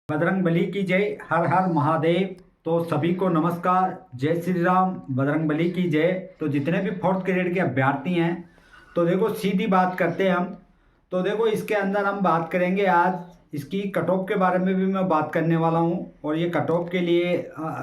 बजरंग बली की जय। हर हर महादेव। तो सभी को नमस्कार, जय श्री राम, बजरंग बली की जय। तो जितने भी फोर्थ ग्रेड के अभ्यर्थी हैं, तो देखो सीधी बात करते हैं हम। तो देखो इसके अंदर हम बात करेंगे आज इसकी कट ऑफ के बारे में भी मैं बात करने वाला हूं। और ये कट ऑफ के लिए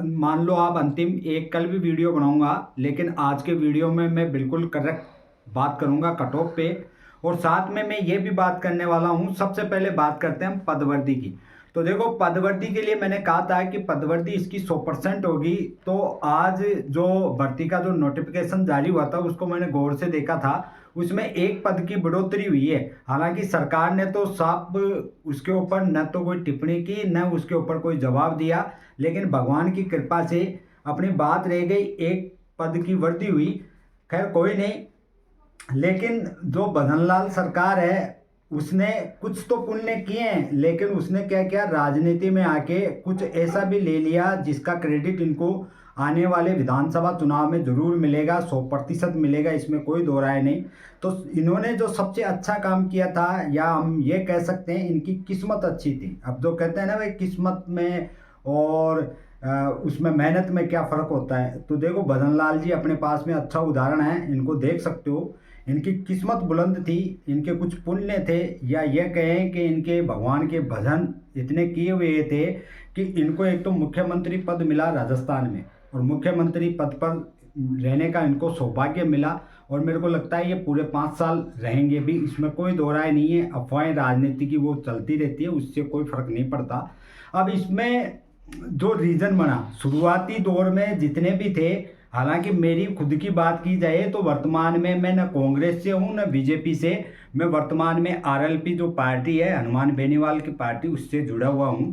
मान लो आप अंतिम एक कल भी वीडियो बनाऊंगा, लेकिन आज के वीडियो में मैं बिल्कुल करेक्ट बात करूंगा कट ऑफ पे। और साथ में मैं ये भी बात करने वाला हूं। सबसे पहले बात करते हैं हम पदवर्दी की। तो देखो पदवर्दी के लिए मैंने कहा था कि पदवर्दी इसकी 100% होगी। तो आज जो भर्ती का जो नोटिफिकेशन जारी हुआ था उसको मैंने गौर से देखा था, उसमें एक पद की बढ़ोतरी हुई है। हालांकि सरकार ने तो साफ उसके ऊपर न तो कोई टिप्पणी की न उसके ऊपर कोई जवाब दिया, लेकिन भगवान की कृपा से अपनी बात रह गई, एक पद की वृद्धि हुई। खैर कोई नहीं, लेकिन जो भजनलाल सरकार है उसने कुछ तो पुण्य किए हैं, लेकिन उसने क्या किया, राजनीति में आके कुछ ऐसा भी ले लिया जिसका क्रेडिट इनको आने वाले विधानसभा चुनाव में जरूर मिलेगा, 100% मिलेगा, इसमें कोई दो राय नहीं। तो इन्होंने जो सबसे अच्छा काम किया था, या हम ये कह सकते हैं इनकी किस्मत अच्छी थी। अब जो कहते हैं ना भाई, किस्मत में और उसमें मेहनत में क्या फ़र्क होता है। तो देखो भजनलाल जी अपने पास में अच्छा उदाहरण है, इनको देख सकते हो। इनकी किस्मत बुलंद थी, इनके कुछ पुण्य थे, या यह कहें कि इनके भगवान के भजन इतने किए हुए थे कि इनको एक तो मुख्यमंत्री पद मिला राजस्थान में, और मुख्यमंत्री पद पर रहने का इनको सौभाग्य मिला। और मेरे को लगता है ये पूरे 5 साल रहेंगे भी, इसमें कोई दो राय नहीं है। अफवाहें राजनीति की वो चलती रहती है, उससे कोई फर्क नहीं पड़ता। अब इसमें जो रीजन बना शुरुआती दौर में जितने भी थे, हालांकि मेरी खुद की बात की जाए तो वर्तमान में मैं न कांग्रेस से हूँ न बीजेपी से। मैं वर्तमान में आरएलपी जो पार्टी है, हनुमान बेनीवाल की पार्टी, उससे जुड़ा हुआ हूँ।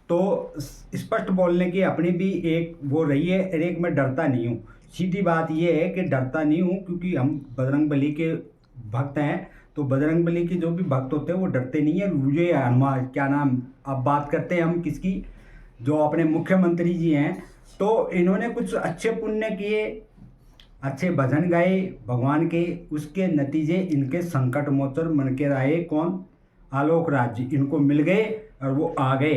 तो स्पष्ट बोलने की अपनी भी एक वो रही है, और एक मैं डरता नहीं हूँ। सीधी बात ये है कि डरता नहीं हूँ, क्योंकि हम बजरंग बली के भक्त हैं। तो बजरंग बली के जो भी भक्त होते हैं वो डरते नहीं है। मुझे हनुमान क्या नाम, अब बात करते हैं हम किसकी, जो अपने मुख्यमंत्री जी हैं। तो इन्होंने कुछ अच्छे पुण्य किए, अच्छे भजन गाए भगवान के, उसके नतीजे इनके संकट मोचन मन के राहे कौन, आलोक राज जी इनको मिल गए और वो आ गए।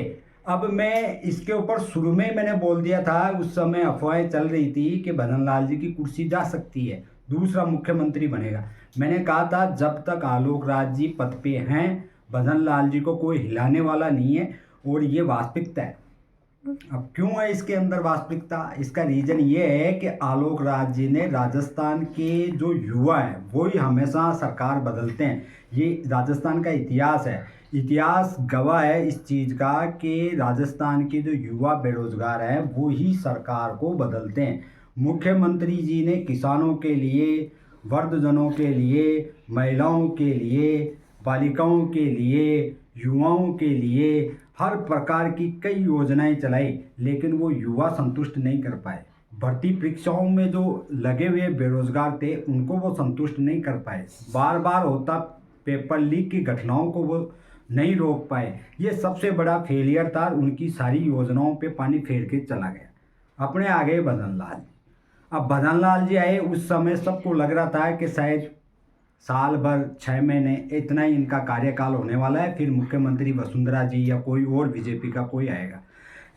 अब मैं इसके ऊपर शुरू में ही मैंने बोल दिया था, उस समय अफवाहें चल रही थी कि भजनलाल जी की कुर्सी जा सकती है, दूसरा मुख्यमंत्री बनेगा। मैंने कहा था जब तक आलोक राज जी पद पे हैं, भजनलाल जी को कोई हिलाने वाला नहीं है। और ये वास्तविकता है। अब क्यों है इसके अंदर वास्तविकता, इसका रीजन ये है कि आलोक राज जी ने, राजस्थान के जो युवा हैं वो ही हमेशा सरकार बदलते हैं। ये राजस्थान का इतिहास है, इतिहास गवाह है इस चीज़ का कि राजस्थान के जो युवा बेरोजगार हैं वो ही सरकार को बदलते हैं। मुख्यमंत्री जी ने किसानों के लिए, वृद्धजनों के लिए, महिलाओं के लिए, बालिकाओं के लिए, युवाओं के लिए हर प्रकार की कई योजनाएं चलाई, लेकिन वो युवा संतुष्ट नहीं कर पाए। भर्ती परीक्षाओं में जो लगे हुए बेरोजगार थे उनको वो संतुष्ट नहीं कर पाए। बार बार होता पेपर लीक की घटनाओं को वो नहीं रोक पाए। ये सबसे बड़ा फेलियर था, उनकी सारी योजनाओं पे पानी फेर के चला गया। अपने आ गए भजनलाल जी। अब भजनलाल जी आए, उस समय सबको लग रहा था कि शायद साल भर 6 महीने इतना ही इनका कार्यकाल होने वाला है, फिर मुख्यमंत्री वसुंधरा जी या कोई और बीजेपी का कोई आएगा।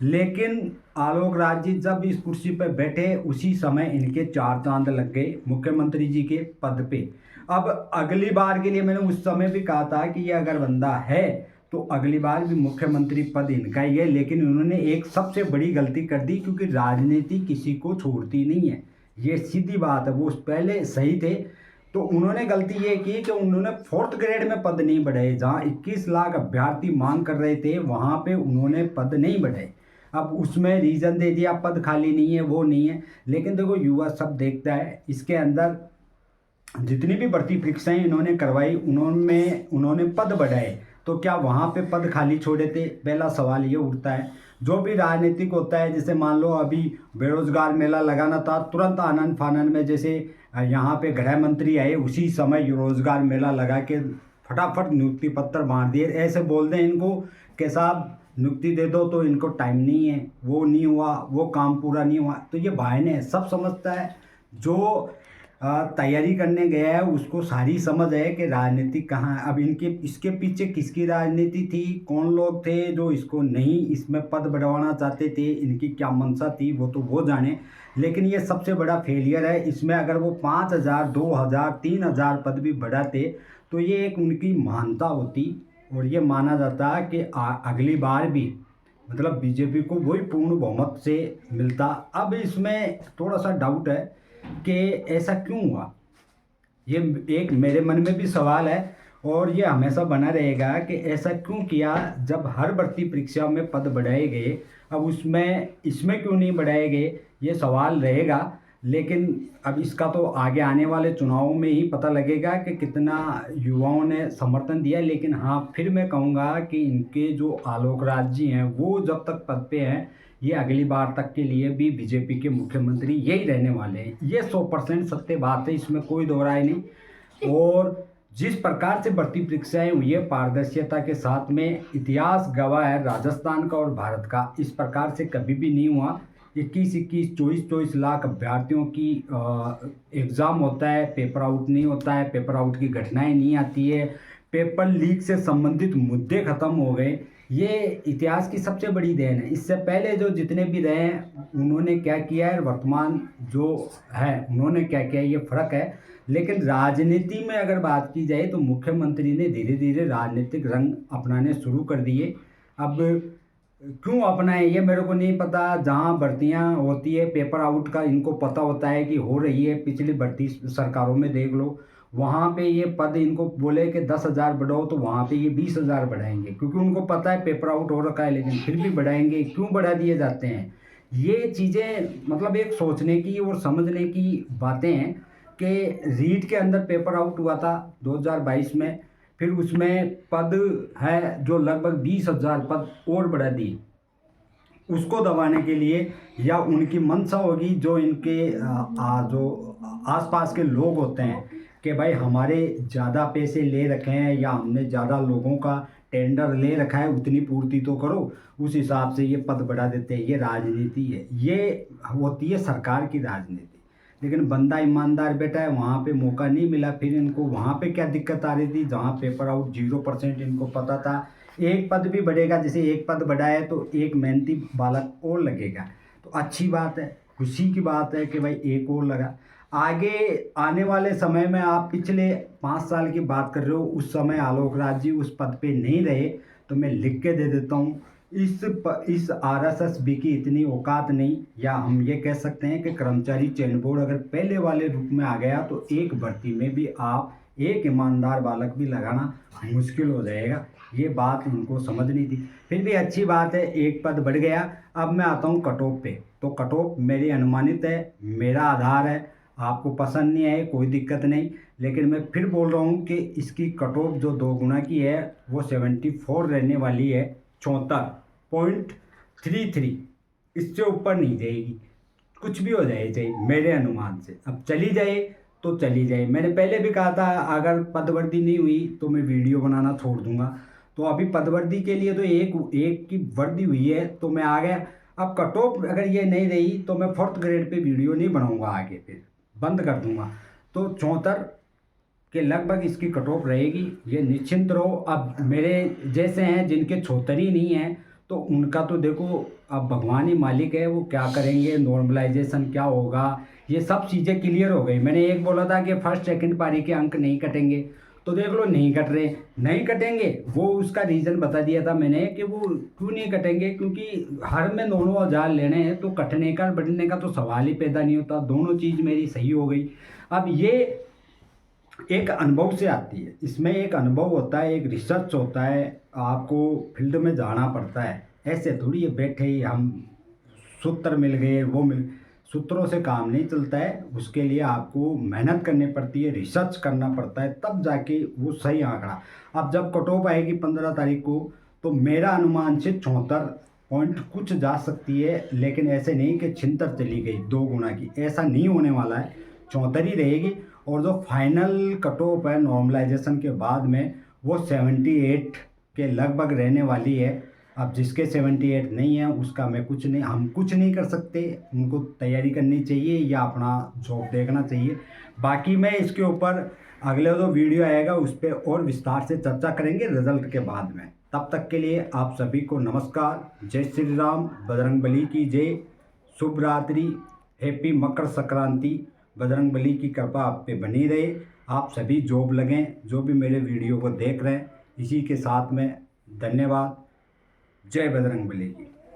लेकिन आलोक राज जी जब इस कुर्सी पर बैठे उसी समय इनके 4 चांद लग गए मुख्यमंत्री जी के पद पे। अब अगली बार के लिए मैंने उस समय भी कहा था कि ये अगर बंदा है तो अगली बार भी मुख्यमंत्री पद इनका ही है। लेकिन उन्होंने एक सबसे बड़ी गलती कर दी, क्योंकि राजनीति किसी को छोड़ती नहीं है, ये सीधी बात है। वो पहले सही थे, तो उन्होंने गलती ये की कि उन्होंने फोर्थ ग्रेड में पद नहीं बढ़ाए। जहाँ 21 लाख अभ्यर्थी मांग कर रहे थे वहाँ पे उन्होंने पद नहीं बढ़ाए। अब उसमें रीज़न दे दिया पद खाली नहीं है, वो नहीं है। लेकिन देखो युवा सब देखता है, इसके अंदर जितनी भी भर्ती परीक्षाएं इन्होंने करवाई उन्होंने पद बढ़ाए, तो क्या वहाँ पे पद खाली छोड़े थे? पहला सवाल ये उठता है। जो भी राजनीतिक होता है, जैसे मान लो अभी बेरोजगार मेला लगाना था, तुरंत आनन फानन में जैसे यहाँ पे गृह मंत्री आए उसी समय रोजगार मेला लगा के फटाफट नियुक्ति पत्र मार दिए। ऐसे बोल दें इनको कि साहब नियुक्ति दे दो, तो इनको टाइम नहीं है, वो नहीं हुआ, वो काम पूरा नहीं हुआ। तो ये बहाने सब समझता है। जो तैयारी करने गया है उसको सारी समझ है कि राजनीति कहाँ है। अब इनके इसके पीछे किसकी राजनीति थी, कौन लोग थे जो इसको नहीं इसमें पद बढ़वाना चाहते थे, इनकी क्या मंशा थी वो जाने। लेकिन ये सबसे बड़ा फेलियर है इसमें। अगर वो 5,000 2,000 3,000 पद भी बढ़ाते तो ये एक उनकी महानता होती और ये माना जाता कि अगली बार भी मतलब बीजेपी को वही पूर्ण बहुमत से मिलता। अब इसमें थोड़ा सा डाउट है कि ऐसा क्यों हुआ, ये एक मेरे मन में भी सवाल है और ये हमेशा बना रहेगा कि ऐसा क्यों किया जब हर भर्ती परीक्षा में पद बढ़ाए गए, अब उसमें इसमें क्यों नहीं बढ़ाए गए, ये सवाल रहेगा। लेकिन अब इसका तो आगे आने वाले चुनावों में ही पता लगेगा कि कितना युवाओं ने समर्थन दिया। लेकिन हाँ, फिर मैं कहूँगा कि इनके जो आलोक राज जी हैं वो जब तक पद पे हैं ये अगली बार तक के लिए भी बीजेपी के मुख्यमंत्री यही रहने वाले हैं। ये 100% सत्य बात है, इसमें कोई दो राय नहीं। और जिस प्रकार से भर्ती परीक्षाएं हुई है पारदर्शिता के साथ में, इतिहास गवाह है राजस्थान का और भारत का, इस प्रकार से कभी भी नहीं हुआ। 21 24 लाख अभ्यर्थियों की एग्ज़ाम होता है, पेपर आउट नहीं होता है, पेपर आउट की घटनाएं नहीं आती है, पेपर लीक से संबंधित मुद्दे खत्म हो गए। ये इतिहास की सबसे बड़ी देन है। इससे पहले जो जितने भी रहे हैं उन्होंने क्या किया है, वर्तमान जो है उन्होंने क्या किया है, ये फ़र्क है। लेकिन राजनीति में अगर बात की जाए तो मुख्यमंत्री ने धीरे धीरे राजनीतिक रंग अपनाने शुरू कर दिए। अब क्यों अपनाए ये मेरे को नहीं पता। जहाँ भर्तियाँ होती है पेपर आउट का इनको पता होता है कि हो रही है, पिछली भर्ती सरकारों में देख लो, वहाँ पे ये पद इनको बोले कि 10,000 बढ़ाओ तो वहाँ पे ये 20,000 बढ़ाएंगे, क्योंकि उनको पता है पेपर आउट हो रखा है, लेकिन फिर भी बढ़ाएंगे। क्यों बढ़ा दिए जाते हैं ये चीज़ें, मतलब एक सोचने की और समझने की बातें हैं कि रीट के अंदर पेपर आउट हुआ था 2022 में, फिर उसमें पद है जो लगभग 20,000 पद और बढ़ा दिए उसको दबाने के लिए, या उनकी मंशा होगी जो इनके जो आसपास के लोग होते हैं कि भाई हमारे ज़्यादा पैसे ले रखे हैं या हमने ज़्यादा लोगों का टेंडर ले रखा है, उतनी पूर्ति तो करो, उस हिसाब से ये पद बढ़ा देते हैं। ये राजनीति है, ये होती है सरकार की राजनीति। लेकिन बंदा ईमानदार बेटा है, वहाँ पे मौका नहीं मिला। फिर इनको वहाँ पे क्या दिक्कत आ रही थी, जहाँ पेपर आउट 0% इनको पता था एक पद भी बढ़ेगा, जैसे एक पद बढ़ा है तो एक मेहनती बालक और लगेगा, तो अच्छी बात है, खुशी की बात है कि भाई एक और लगा। आगे आने वाले समय में आप पिछले 5 साल की बात कर रहे हो, उस समय आलोक राज जी उस पद पे नहीं रहे, तो मैं लिख के दे देता हूँ इस आरएसएस-बी की इतनी औकात नहीं, या हम ये कह सकते हैं कि कर्मचारी चयन बोर्ड अगर पहले वाले रूप में आ गया तो एक भर्ती में भी आप एक ईमानदार बालक भी लगाना मुश्किल हो जाएगा। ये बात इनको समझनी थी। फिर भी अच्छी बात है, एक पद बढ़ गया। अब मैं आता हूँ कट ऑफ पे। तो कट ऑफ मेरी अनुमानित है, मेरा आधार है, आपको पसंद नहीं आए कोई दिक्कत नहीं, लेकिन मैं फिर बोल रहा हूँ कि इसकी कट ऑफ जो 2 गुना की है वो 74 रहने वाली है, 74.33। इससे ऊपर नहीं जाएगी, कुछ भी हो जाए चाहे मेरे अनुमान से। अब चली जाए तो चली जाए। मैंने पहले भी कहा था अगर पदवर्दी नहीं हुई तो मैं वीडियो बनाना छोड़ दूंगा। तो अभी पदवर्दी के लिए तो एक की वर्दी हुई है तो मैं आ गया। अब कट ऑफ अगर ये नहीं रही तो मैं 4th ग्रेड पे वीडियो नहीं बनाऊंगा, आगे फिर बंद कर दूंगा। तो 74 के लगभग इसकी कट ऑफ रहेगी, ये निश्चिंत रहो। अब मेरे जैसे हैं जिनके 74 ही नहीं है तो उनका तो देखो अब भगवान ही मालिक है, वो क्या करेंगे, नॉर्मलाइजेशन क्या होगा, ये सब चीज़ें क्लियर हो गई। मैंने एक बोला था कि फर्स्ट सेकंड पारी के अंक नहीं कटेंगे, तो देख लो नहीं कट रहे, नहीं कटेंगे। वो उसका रीज़न बता दिया था मैंने कि वो क्यों नहीं कटेंगे, क्योंकि हर में 9,000 लेने हैं तो कटने का बढ़ने का तो सवाल ही पैदा नहीं होता। दोनों चीज़ मेरी सही हो गई। अब ये एक अनुभव से आती है, इसमें एक अनुभव होता है, एक रिसर्च होता है, आपको फील्ड में जाना पड़ता है। ऐसे थोड़ी ये बैठे ही हम सूत्र मिल गए वो मिल, सूत्रों से काम नहीं चलता है। उसके लिए आपको मेहनत करनी पड़ती है, रिसर्च करना पड़ता है, तब जाके वो सही आंकड़ा। अब जब कट ऑफ आएगी 15 तारीख को तो मेरा अनुमान से 74 पॉइंट कुछ जा सकती है, लेकिन ऐसे नहीं कि 76 चली गई 2 गुना की, ऐसा नहीं होने वाला है, 74 ही रहेगी। और जो फाइनल कट ऑफ है नॉर्मलाइजेशन के बाद में वो 78 के लगभग रहने वाली है। अब जिसके 78 नहीं है उसका हम कुछ नहीं कर सकते, उनको तैयारी करनी चाहिए या अपना जॉब देखना चाहिए। बाकी मैं इसके ऊपर अगले जो वीडियो आएगा उस पर और विस्तार से चर्चा करेंगे रिजल्ट के बाद में। तब तक के लिए आप सभी को नमस्कार, जय श्री राम, बजरंगबली की जय, शुभ रात्रि, हैप्पी मकर संक्रांति। बजरंगबली की कृपा आप पे बनी रहे, आप सभी जॉब लगें जो भी मेरे वीडियो को देख रहे हैं। इसी के साथ में धन्यवाद। जय बजरंगबली की।